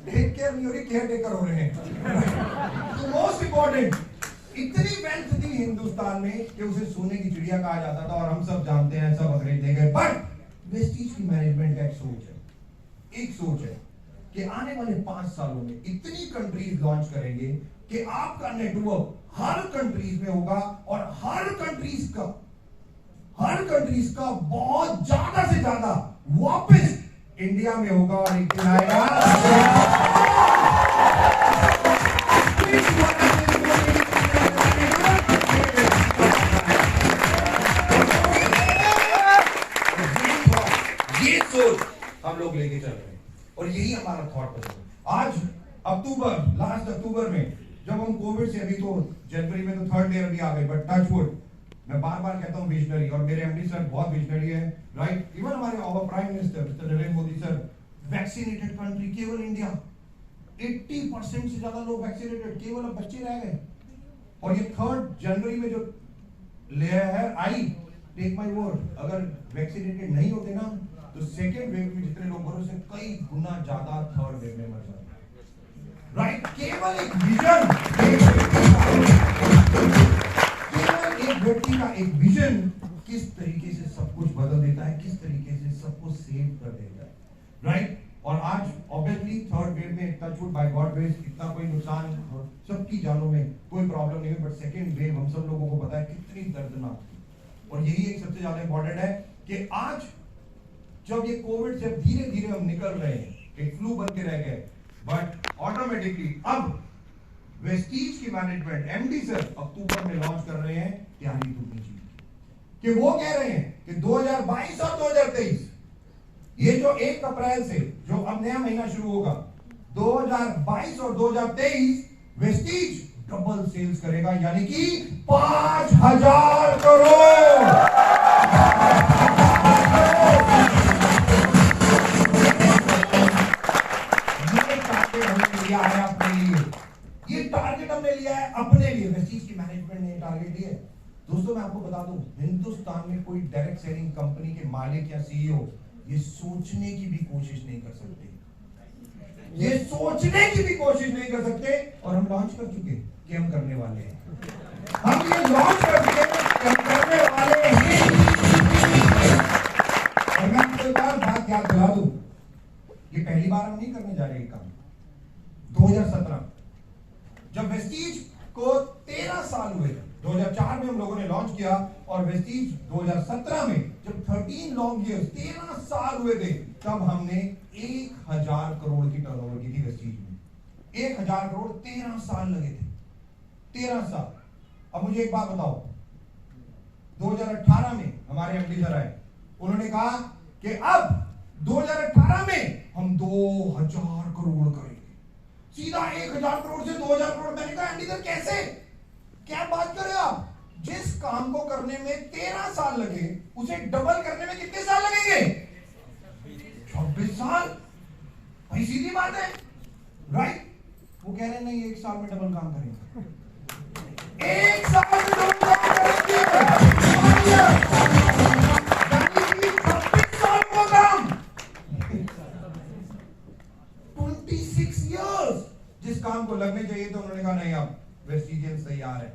टेक केयर नहीं हो रही, केयर टेकर हो रहे हैं। तो मोस्ट इंपॉर्टेंट, इतनी वेल्थ थी हिंदुस्तान में कि उसे सोने की चिड़िया कहा जाता था। और हम सब जानते हैं सब अंग्रेज ले गए, बट वेस्टीज की मैनेजमेंट का एक सोच है कि आने वाले 5 सालों में इतनी कंट्रीज लॉन्च करेंगे कि आपका नेटवर्क हर कंट्रीज में होगा, और हर कंट्रीज का बहुत ज्यादा से ज्यादा वापस इंडिया में होगा। और एक दिन आएगा ये सोच हम लोग लेके चल रहे हैं, और यही हमारा थॉट प्रोसेस है। आज लास्ट अक्टूबर में जब हम कोविड से, अभी तो जनवरी में तो 3rd वेव भी आ गई, बट टच वुड, मैं बार बार कहता हूं विजनरी, और मेरे एमडी सर बहुत विजनरी है, राइट। इवन हमारे our prime minister mister Narendra Modi sir, vaccinated country केवल इंडिया, 80% से ज्यादा लोग वैक्सीनेटेड, केवल अब बच्चे रह गए। और ये 3rd जनवरी में जो लेयर आई, टेक माय वर्ड, अगर वैक्सीनेटेड नहीं होते ना तो 2nd वेव में जितने लोग मरे उससे कई गुना ज्यादा 3rd वेव में मर जाते, राइट। केवल एक विजन, व्यक्ति का एक विजन किस तरीके से सब कुछ बदल देता है, किस तरीके से सबको सेव कर देता है, राइट। और आज ऑब्वियसली 3rd वेव में touch would buy God grace इतना कोई नुकसान, सबकी जानों में कोई प्रॉब्लम नहीं हुई, बट 2nd वेव हम सब लोगों को पता है कितनी दर्दनाक थी। और यही एक सबसे ज्यादा इंपॉर्टेंट है कि आज जब ये कोविड से धीरे धीरे हम निकल रहे हैं, एक फ्लू बन के रह गए, बट ऑटोमेटिकली अब वेस्टीज की मैनेजमेंट एमडी सर अक्टूबर में लॉन्च कर रहे हैं तैयारी दूसरी चीज कि वो कह रहे हैं कि 2022 और 2023, ये जो 1 अप्रैल से जो अब नया महीना शुरू होगा, 2022 और 2023 वेस्टीज डबल सेल्स करेगा, यानी कि 5000 करोड़। ये टारगेट हमने लिया है अपने लिए, वेस्टीज की मैनेजमेंट ने टारगेट लिया है। दोस्तों मैं आपको बता दूं, हिंदुस्तान में कोई डायरेक्ट सेलिंग कंपनी के मालिक या सीईओ ये सोचने की भी कोशिश नहीं कर सकते, ये सोचने की भी कोशिश नहीं कर सकते। और हम लॉन्च कर चुके कि हम करने वाले हैं, हम ये लॉन्च कर चुके कि हम करने वाले हैं। और मैं आपको एक और बात याद दिला दूं, ये पहली बार हम नहीं करने जा रहे काम। 2017 जब वेस्टीज को 13 साल हुए, 2004 में हम लोगों ने लॉन्च किया, और वेस्टीज 2017 में जब 13 लॉन्ग ईयर्स 13 साल हुए थे, तब हमने 1000 करोड़ की टर्नओवर की थी वेस्टीज में। 1000 करोड़ 13 साल लगे थे, 13 साल। अब मुझे एक बात बताओ, 2018 में हमारे एमडी सर आए, उन्होंने कहा कि अब 2018 में हम 2000 करोड़ करेंगे, सीधा 1000 करोड़ से 2000 करोड़। मैंने कहा एमडी सर कैसे, क्या बात कर रहे हो आप? जिस काम को करने में 13 साल लगे, उसे डबल करने में कितने साल लगेंगे? 24 साल। भाई सीधी बात है, राइट। वो कह रहे हैं नहीं, 1 साल में डबल काम करेंगे, 1 साल में डबल काम करेंगे, यानी कि 26 साल का काम, 26 इयर्स जिस काम को लगने चाहिए। तो उन्होंने कहा नहीं, आप वेस्टीजियंस तैयार है,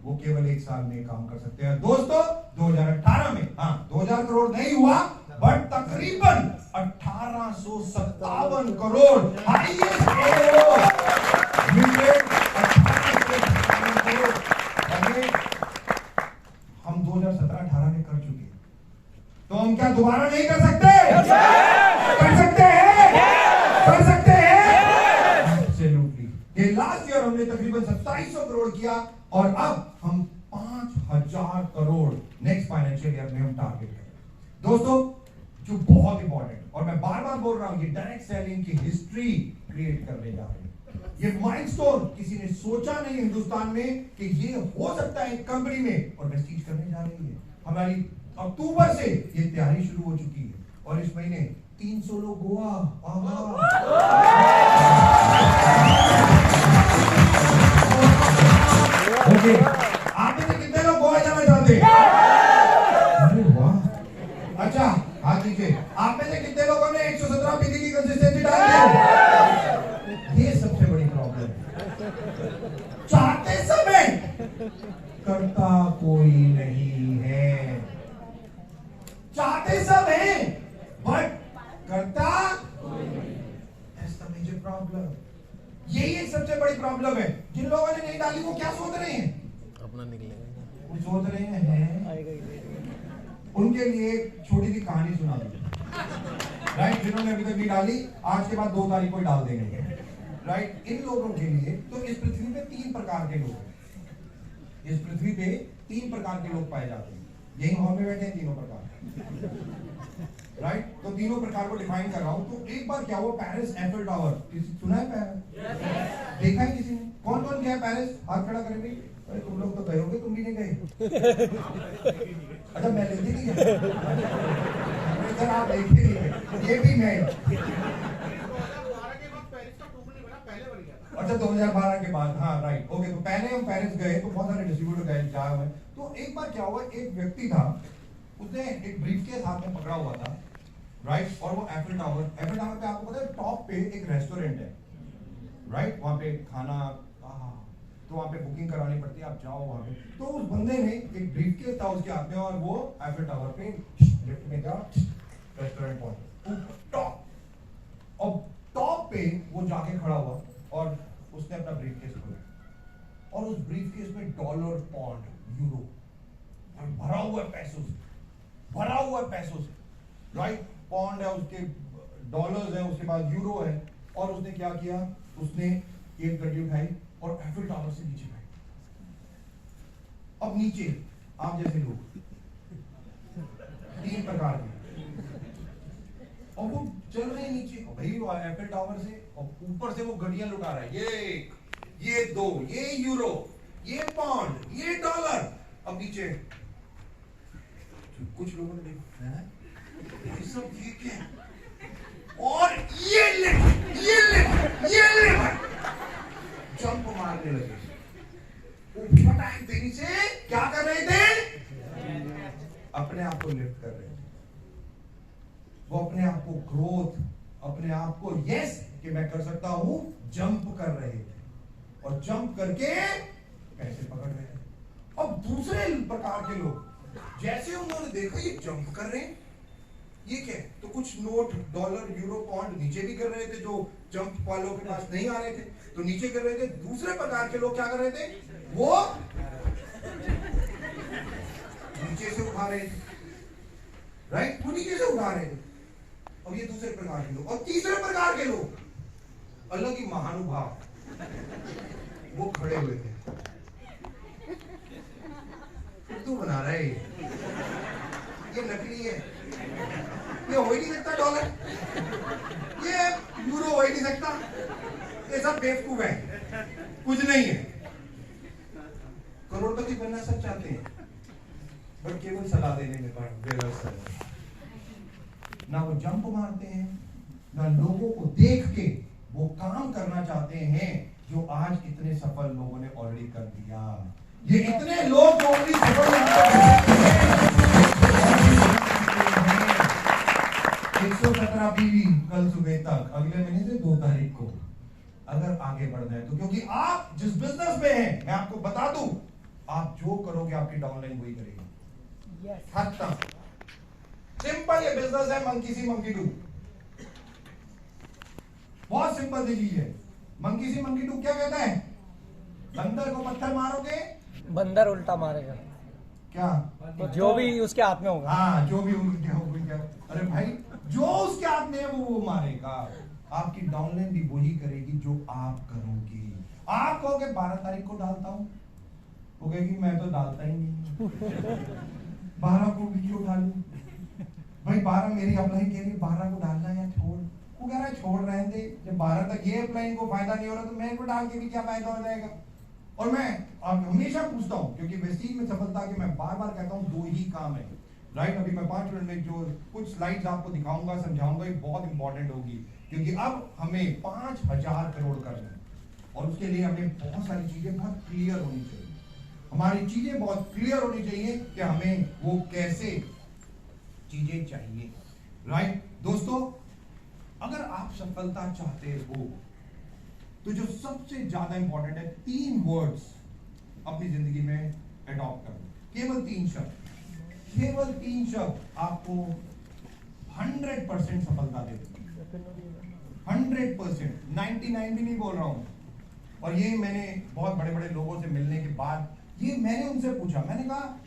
वो केवल 1 साल में काम कर सकते हैं। दोस्तों 2018 में 2000 करोड़ नहीं हुआ, बट तकरीबन 1857 करोड़ हाईएस्ट हम 2017-18 में कर चुके, तो हम क्या दोबारा नहीं कर सकते? कर सकते हैं, कर सकते हैं। एब्सोल्युटली। 250 करोड़ किया और अब हम 5000 करोड़ नेक्स्ट फाइनेंशियल ईयर में हम टारगेट करें। दोस्तों, जो बहुत इंपॉर्टेंट, और मैं बार बार बोल रहा हूं, ये डायरेक्ट सेलिंग की हिस्ट्री क्रिएट करने जा रहे हैं। ये माइलस्टोन किसी ने सोचा नहीं हिंदुस्तान में कि ये हो सकता है एक कंपनी में, और वेस्टीज करने जा रही है। हमारी अक्टूबर से ये तैयारी शुरू हो चुकी है और इस महीने 300 लोग गोवा। ओके, आप में से कितने लोग गोवा जाना चाहते हैं? अरे वाह, अच्छा हाथ नीचे। आप में से कितने लोगों ने 117 पीडी की कंसिस्टेंसी डाली है? ये सबसे बड़ी प्रॉब्लम है। चाहते सब हैं, करता कोई नहीं है। चाहते सब हैं बट करता That's the major problem। यही एक सबसे बड़ी प्रॉब्लम है। जिन लोगों ने नहीं डाली वो क्या सोच रहे हैं? अपना निकलेगा। वो सोच रहे हैं उनके लिए एक छोटी सी कहानी सुना दूं, राइट? जिन्होंने अभी तक नहीं डाली, आज के बाद 2 तारीख को ही डाल देंगे, राइट? इन लोगों के लिए तो इस पृथ्वी पे 3 प्रकार के लोग हैं। इस पृथ्वी पे 3 प्रकार के लोग पाए जाते हैं। यही हॉल में बैठे हैं तीनों प्रकार, राइट? तो तीनों प्रकार को डिफाइन कर रहा हूं। तो एक बार क्या हुआ, पेरिस एफिल टावर, किसी सुना है पेरिस? देखा है किसी ने? कौन कौन गया पेरिस? हाथ खड़ा करें भाई। अरे तुम लोग तो गए होगे, तुम भी नहीं गए? अच्छा, मैं लेके नहीं गया। सर आप देखे नहीं गए, ये भी मैं। अच्छा, 2012 के बाद, हाँ राइट, ओके। तो पहले हम पेरिस गए तो बहुत सारे डिस्ट्रीब्यूटर गए, जाए हुए। तो एक बार क्या हुआ, एक व्यक्ति था, उसने एक ब्रीफकेस हाथ में पकड़ा हुआ था, राइट? और वो एफिल टावर पे आपको पता है टॉप पे एक रेस्टोरेंट है, राइट? वहां पे खाना, तो वहां पे बुकिंग करानी पड़ती है, आप जाओ वहां पे। तो उस बंदे ने एक ब्रीफकेस था उसके हाथ में और वो एफिल टावर पे लिफ्ट में गया, रेस्टोरेंट पहुंचा टॉप, और टॉप पे वो जाके खड़ा हुआ और उसने अपना ब्रीफकेस खोला और उस ब्रीफकेस में डॉलर, पौंड, यूरो भरा हुआ है, पैसों से, राइट? पौंड है, उसके डॉलर्स है, उसके बाद यूरो है। और उसने क्या किया, उसने एक गड्डी उठाई और एफिल टावर से नीचे गए। अब नीचे आप जैसे लोग 3 प्रकार के, और वो चल रहे नीचे भाई एफिल टावर से, और ऊपर से वो गड्डियां लुटा रहा है, ये 2, ये यूरो, ये पौंड, ये डॉलर। अब नीचे कुछ लोगों ने देखा ये सब ये क्या, और ये जंप मारने लगे। वो फटाक देरी से क्या कर रहे थे? अपने आप को लिफ्ट कर रहे थे। वो अपने आप को ग्रोथ, अपने आप को यस कि मैं कर सकता हूं, जंप कर रहे थे, और जंप करके पैसे पकड़ रहे थे। अब दूसरे प्रकार के लोग, जैसे उन्होंने देखा ये जंप कर रहे हैं, ये क्या है, तो कुछ नोट, डॉलर, यूरो, पौंड नीचे भी कर रहे थे, जो जंप वालों के पास नहीं आ रहे थे तो नीचे कर रहे थे। दूसरे प्रकार के लोग क्या कर रहे थे, वो नीचे से उठा रहे थे, राइट? वो नीचे से उठा रहे थे। और ये दूसरे प्रकार के लोग। और तीसरे प्रकार के लोग, अलग ही महानुभाव, वो खड़े हुए थे। तू बना रहा है ये नकली है, ये हो ही नहीं सकता डॉलर, ये यूरो हो ही नहीं सकता, ये सब बेवकूफ है, कुछ नहीं है। करोड़पति बनना सब चाहते हैं, बट केवल सलाह देने में बेवसा है। ना वो जंप मारते हैं, ना लोगों को देख के वो काम करना चाहते हैं जो आज इतने सफल लोगों ने ऑलरेडी कर दिया। ये इतने लोग जो ऑलरेडी सफल 117 बीवी कल सुबह तक, अगले महीने से 2 तारीख को, अगर आगे बढ़ना है तो। क्योंकि आप जिस बिजनेस में हैं, मैं आपको बता दूं, आप जो करोगे आपकी डाउनलाइन वही करेगी। खत्म, सिंपल ये बिजनेस है। मंकी सी मंकी डू, बहुत सिंपल सी चीज है। मंकी सी मंकी डू क्या कहता है? बंदर को पत्थर मारोगे, बंदर उल्टा मारेगा। क्या? तो जो भी उसके हाथ में होगा, हाँ, जो भी उनके होगा। अरे भाई, जो उसके हाथ में है वो मारेगा। आपकी डाउनलाइन भी वही करेगी जो आप करोगे। आप कहोगे 12 तारीख को डालता हूं, वो कहेगी मैं तो डालता ही नहीं 12 को भी क्यों डालूं भाई, 12 मेरी अपलाइन कह रही है 12 को डालना या छोड़, वो कह रहा है छोड़ रहे थे, जब 12 तक ये अपलाइन को फायदा नहीं हो रहा तो मैं को डाल के भी क्या फायदा हो जाएगा। और मैं हमेशा पूछता हूं, क्योंकि वेस्टीज में सफलता के मैं बार बार कहता हूं 2 ही काम है, राइट। अभी मैं 5 मिनट में जो कुछ स्लाइड्स आपको दिखाऊंगा समझाऊंगा, ये बहुत इंपॉर्टेंट होगी, क्योंकि अब हमें 5000 करोड़ करना है और उसके लिए हमें बहुत सारी चीजें बहुत क्लियर होनी चाहिए, हमारी चीजें बहुत क्लियर होनी चाहिए कि हमें वो कैसे चीजें चाहिए, राइट। दोस्तों, अगर आप सफलता चाहते हो तो जो सबसे ज्यादा इंपॉर्टेंट है 3 वर्ड्स अपनी जिंदगी में अडॉप्ट करना, केवल 3 शब्द, केवल 3 शब्द आपको 100% सफलता देते, 100%, 99 भी नहीं बोल रहा हूं। और ये मैंने बहुत बड़े बड़े लोगों से मिलने के बाद ये मैंने उनसे पूछा, मैंने कहा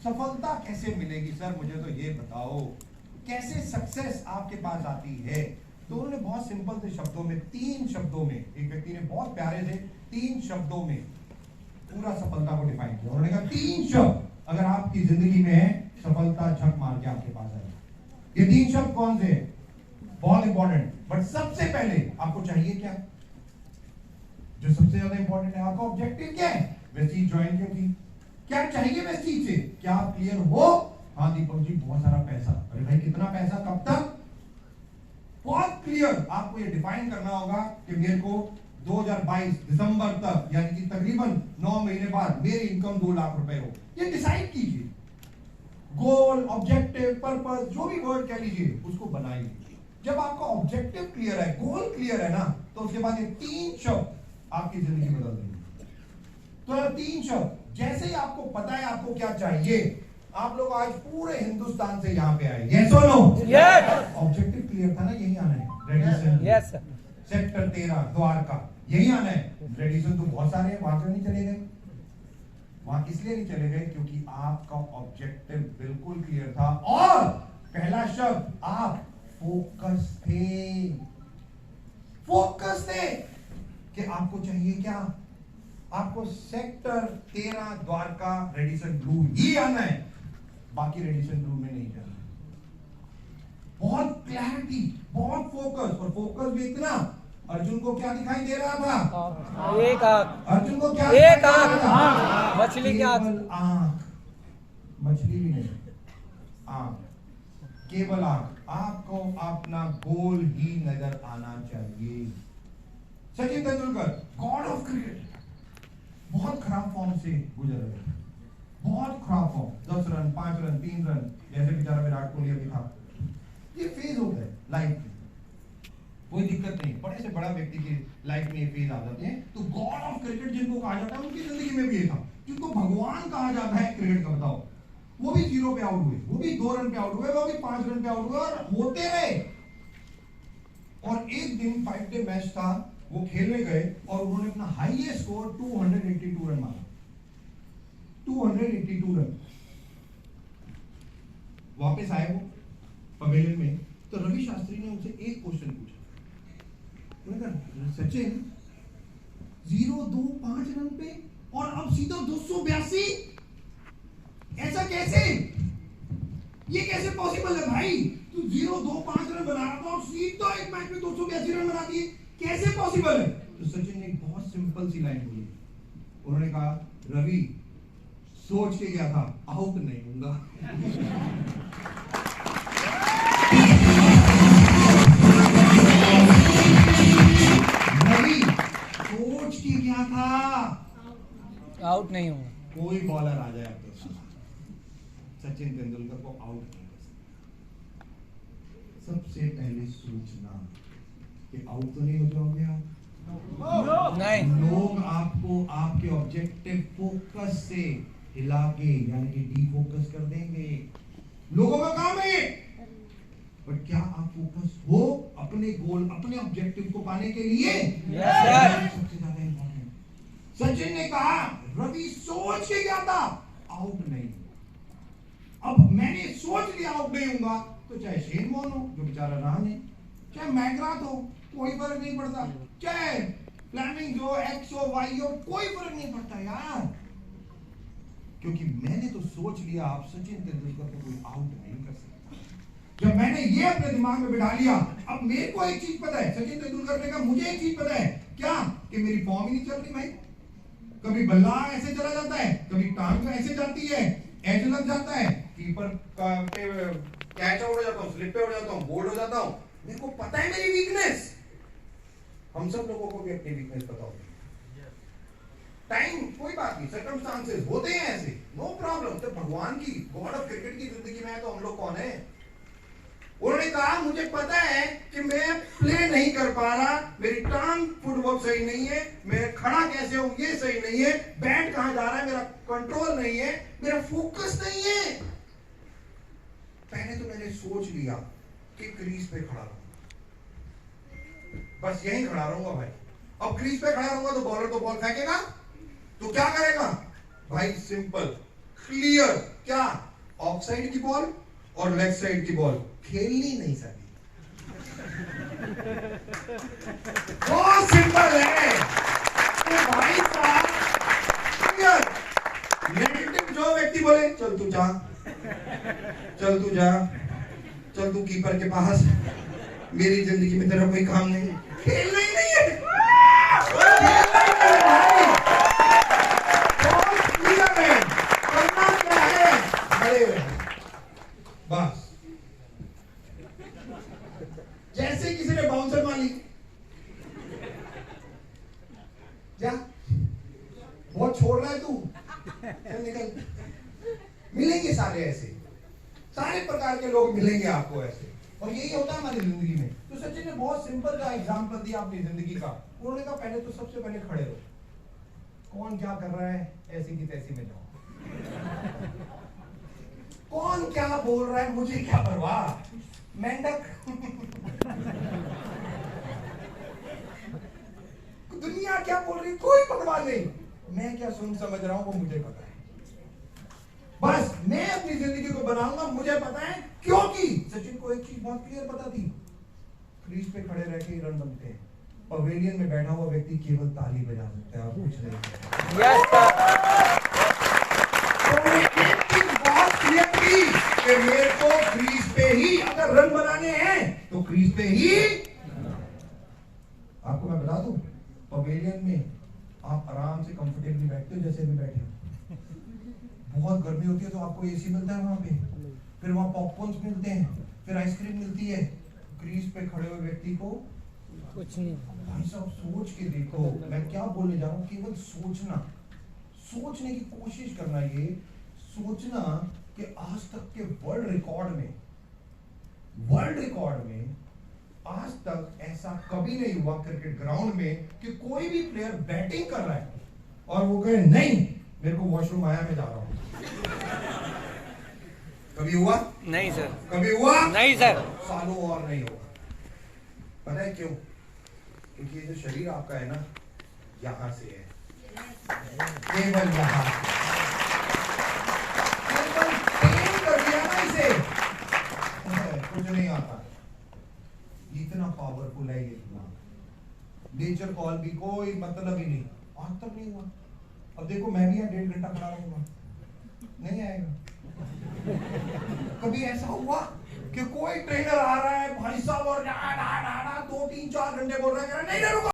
सफलता कैसे मिलेगी सर, मुझे तो ये बताओ, कैसे सक्सेस आपके पास आती है। तो उन्होंने बहुत सिंपल से शब्दों में, 3 शब्दों में, एक व्यक्ति ने बहुत प्यारे से 3 शब्दों में पूरा सफलता को डिफाइन किया। उन्होंने कहा 3 शब्द अगर आपकी जिंदगी में है, सफलता झक मार के आपके पास आएगी। ये 3 शब्द कौन से? बहुत इंपॉर्टेंट, बट सबसे पहले आपको चाहिए क्या? जो सबसे ज्यादा इंपॉर्टेंट है, आपका ऑब्जेक्टिव क्या है? वेस्टीज ज्वाइन क्यों की? क्या चाहिए वेस्टीज से? क्या आप क्लियर हो? हाँ दीपक जी, बहुत सारा पैसा। अरे भाई कितना पैसा, कब तक? बहुत क्लियर आपको ये डिफाइन करना होगा कि मेरे को 2022 दिसंबर तक, यानी कि तकरीबन 9 महीने बाद मेरी इनकम 2 लाख रुपए हो। ये डिसाइड कीजिए, गोल, ऑब्जेक्टिव, पर्पस, जो भी वर्ड कह लीजिए उसको बनाइए। जब आपका ऑब्जेक्टिव क्लियर है, गोल क्लियर है ना, तो उसके बाद ये 3 शब्द आपकी जिंदगी बदल देंगे। तो 3 शब्द, जैसे ही आपको पता है आपको क्या चाहिए, आप लोग आज पूरे हिंदुस्तान से यहाँ पे आए, यस और नो? यस। ऑब्जेक्टिव क्लियर था ना, यही आना है। Radisson, yes sir. Sector 13 Dwarka, यही आना है। रेडिसन तो बहुत सारे हैं, वहां क्यों नहीं चले गए? वहां इसलिए नहीं चले गए क्योंकि आपका ऑब्जेक्टिव बिल्कुल क्लियर था, और पहला शब्द आप फोकस थे। फोकस थे कि आपको चाहिए क्या? आपको सेक्टर 13 द्वारका रेडिसन ब्लू ही आना है, बाकी रेडिसन ब्लू में नहीं जाना। बहुत क्लैरिटी, बहुत फोकस, और फोकस भी इतना, अर्जुन को क्या दिखाई दे रहा था? एक आंख। अर्जुन को क्या एक दिखाई दे रहा आंख। था? मछली की आंख। केवल आंख, मछली भी नहीं, आंख, केवल आंख। आपको अपना गोल ही नजर आना चाहिए। Sachin Tendulkar, God of cricket, बहुत खराब फॉर्म से गुजर रहे थे, बहुत खराब फॉर्म, 10 रन, 5 रन, 3 रन, जैसे बेचारा विराट कोहली अभी था। ये फेज होता है लाइफ में, कोई दिक्कत नहीं, बड़े से बड़ा व्यक्ति की लाइफ में ये फेज आ जाते हैं। तो गॉड ऑफ क्रिकेट जिनको कहा जाता है, उनकी जिंदगी में भी ये था। जिनको भगवान कहा जाता है क्रिकेट का, बताओ, वो भी 0 पे आउट हुए, वो भी 2 रन पे आउट हुए, वो भी 5 रन पे आउट हुए, और होते रहे। और एक दिन 5 डे मैच था, वो खेलने गए और उन्होंने अपना हाईएस्ट स्कोर 282 रन मारा, 282 रन। वापस आए वो पवेलियन में, तो रवि शास्त्री ने उनसे एक क्वेश्चन पूछा, उन्होंने कहा सचिन 0-2-5 रन पे और अब सीधा 282, ऐसा कैसे? ये कैसे पॉसिबल है भाई? तू 0-2-5 रन बना रहा था और सीधा एक मैच में 282 रन बना दिए, कैसे पॉसिबल है? तो सचिन ने एक बहुत सिंपल सी लाइन बोली, उन्होंने कहा रवि, सोच के गया था, आउट नहीं होगा। रवि सोच के गया था, आउट नहीं हुआ। कोई बॉलर आ जाए आपके साथ, सचिन तेंदुलकर को आउट नहीं कर सकता। सबसे पहले सोचना कि आउट तो नहीं हो जाओगे आप। नहीं। लोग आपको आपके ऑब्जेक्टिव फोकस से हिला के, यानी कि डीफोकस कर देंगे। लोगों का काम है, बट क्या आप फोकस हो अपने गोल, अपने ऑब्जेक्टिव को पाने के लिए? Yes sir. सबसे ज्यादा इंपॉर्टेंट। सचिन ने कहा रवि सोच के गया था, आउट नहीं। अब मैंने सोच लिया आउट नहीं होगा, तो चाहे शेन वॉर्न हो जो बेचारा रहा नहीं, चाहे मैकग्राथ हो, कोई फर्क नहीं पड़ता, चाहे फ्लेमिंग हो, एक्स हो, वाई हो, कोई फर्क नहीं पड़ता यार, क्योंकि मैंने तो सोच लिया आप सचिन तेंदुलकर को कोई आउट नहीं कर सकता। जब मैंने ये अपने दिमाग में बिठा लिया, अब मेरे को एक चीज पता है, सचिन तेंदुलकर ने कहा मुझे एक चीज पता है, क्या कि मेरी फॉर्म ही नहीं चल रही भाई। कभी बल्ला ऐसे चला जाता है, कभी टांग ऐसे जाती है, एज लग जाता है, कीपर कैच आउट हो जाता हूँ, स्लिप पे हो जाता हूँ, बोल्ड हो जाता हूँ। मेरे को पता है मेरी वीकनेस, हम सब लोगों को भी अपनी वीकनेस पता होगी। टाइम कोई बात नहीं, सर्कमस्टांसेस होते हैं ऐसे, नो प्रॉब्लम। तो भगवान की, गॉड ऑफ क्रिकेट की जिंदगी में है तो हम लोग कौन है। उन्होंने कहा मुझे पता है कि मैं प्ले नहीं कर पा रहा, मेरी टांग फुटबॉल सही नहीं है, मैं खड़ा कैसे हूं ये सही नहीं है, बैट कहां जा रहा है मेरा कंट्रोल नहीं है, मेरा फोकस नहीं है। पहले तो मैंने सोच लिया कि क्रीज पे खड़ा रहूंगा, बस यहीं खड़ा रहूंगा भाई। अब क्रीज पे खड़ा रहूंगा तो बॉलर तो बॉल फेंकेगा, तो क्या करेगा भाई, सिंपल क्लियर, क्या ऑफ साइड की बॉल और लेग साइड की बॉल खेलनी नहीं सकती। बहुत सिंपल है तो भाई साहब, क्लियर। नेगेटिव जो व्यक्ति बोले चल तू जा, चल तू जा, चल तू कीपर के पास, मेरी जिंदगी में तेरा कोई काम नहीं, खेलना ही नहीं है, खेलना ही नहीं है भाई। बहुत क्लियर है, करना क्या है, खड़े हुए बस। जैसे किसी ने बाउंसर मार ली, जा बहुत छोड़ रहा है तू, चल निकल। मिलेंगे सारे ऐसे, सारे प्रकार के लोग मिलेंगे आपको ऐसे, और यही होता है हमारी जिंदगी में। तो सचिन ने बहुत सिंपल का एग्जांपल दिया अपनी जिंदगी का। उन्होंने कहा पहले तो सबसे पहले खड़े रहो, कौन क्या कर रहा है ऐसी की तैसी में जाओ, कौन क्या बोल रहा है मुझे क्या परवाह, मेंढक दुनिया क्या बोल रही कोई परवाह नहीं, मैं क्या सुन समझ रहा हूं वो मुझे पता है। बस मैं अपनी जिंदगी को बनाऊंगा, मुझे पता है, क्योंकि सचिन को एक चीज बहुत क्लियर पता थी, क्रीज पे खड़े रह के रन बनते हैं, पवेलियन में बैठा हुआ व्यक्ति केवल ताली बजा सकता है और कुछ नहीं। यस तो एक चीज बहुत क्लियर थी कि मेरे को क्रीज पे ही अगर रन बनाने हैं तो क्रीज पे ही। आपको मैं बता दूं, पवेलियन में आप आराम से कंफर्टेबली बैठते हो जैसे भी बैठे हो। बहुत गर्मी होती है तो आपको एसी मिलता है वहां पे, फिर वहां पॉपकॉर्न्स मिलते हैं, फिर आइसक्रीम मिलती है। क्रीज पे खड़े हुए व्यक्ति को कुछ नहीं। भाई साहब सोच के देखो, मैं क्या बोलने जा रहा हूँ, केवल सोचना, सोचने की कोशिश करना, ये सोचना कि आज तक के वर्ल्ड रिकॉर्ड में आज तक ऐसा कभी नहीं हुआ क्रिकेट ग्राउंड में कि कोई भी प्लेयर बैटिंग कर रहा है और वो कहे नहीं मेरे को वॉशरूम आया मैं जा रहा हूं। कभी हुआ? नहीं सर, कभी हुआ? नहीं सर। सालों और नहीं होगा। पता है क्यों? क्योंकि ये जो शरीर आपका है ना, यहां से है, केवल यहां, केवल ट्रेन कर दिया ना इसे, कुछ नहीं आता। इतना पावरफुल है ये दिमाग, नेचर कॉल भी कोई मतलब ही नहीं, आज तक नहीं हुआ। अब देखो मैं भी यहाँ 1.5 घंटा खड़ा रहूंगा, नहीं आएगा। कभी ऐसा हुआ कि कोई ट्रेनर आ रहा है भाई साहब और 2, 3, 4 घंटे बोल रहा है नहीं रुको।